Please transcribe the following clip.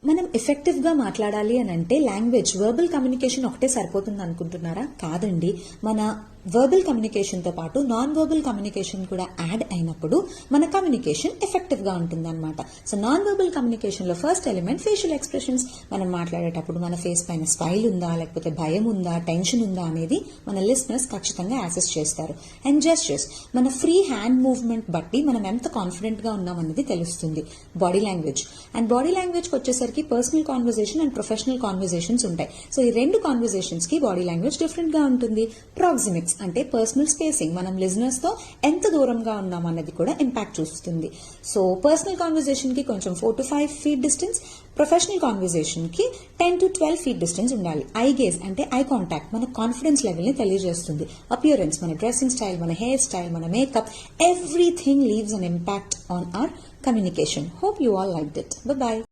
మనం ఎఫెక్టివ్ గా మాట్లాడాలి అని అంటే లాంగ్వేజ్ వర్బల్ కమ్యూనికేషన్ ఒకటే సరిపోతుంది అనుకుంటున్నారా? కాదండి. మన వర్బల్ కమ్యూనికేషన్ తో పాటు నాన్ వర్బల్ కమ్యూనికేషన్ కూడా యాడ్ అయినప్పుడు మన కమ్యూనికేషన్ ఎఫెక్టివ్ గా ఉంటుంది అనమాట. సో నాన్ వర్బల్ కమ్యూనికేషన్ లో ఫస్ట్ ఎలిమెంట్ ఫేషియల్ ఎక్స్ప్రెషన్స్. మనం మాట్లాడేటప్పుడు మన ఫేస్ పైన స్మైల్ ఉందా, లేకపోతే భయం ఉందా, టెన్షన్ ఉందా అనేది మన లిసనర్స్ ఖచ్చితంగా యాసెస్ చేస్తారు. అండ్ జెస్చర్స్, మన ఫ్రీ హ్యాండ్ మూవ్మెంట్ బట్టి మనం ఎంత కాన్ఫిడెంట్ గా ఉన్నాం అనేది తెలుస్తుంది. Body language and body language వచ్చేసరికి personal conversation and professional conversations ఉంటాయి. సో ఈ రెండు కాన్వర్సేషన్స్ కి బాడీ లాంగ్వేజ్ డిఫరెంట్ గా ఉంటుంది. ప్రాక్సిమిక్స్ అంటే పర్సనల్ స్పేసింగ్, మనం లిజనర్స్ తో ఎంత దూరంగా ఉన్నాం అన్నది కూడా ఇంపాక్ట్ చూస్తుంది. సో పర్సనల్ కాన్వర్సేషన్ కి కొంచెం 4 to 5 feet distance, professional conversation కి 10 to 12 feet డిస్టెన్స్ ఉండాలి. ఐ గేజ్ అంటే ఐ కాంటాక్ట్ మన కాన్ఫిడెన్స్ లెవెల్ ని తెలియజేస్తుంది. అపియరెన్స్, మన డ్రెస్సింగ్ స్టైల్, మన హెయిర్ స్టైల్, మన makeup, everything leaves an impact on hour communication. Hope you all liked it. Bye-bye.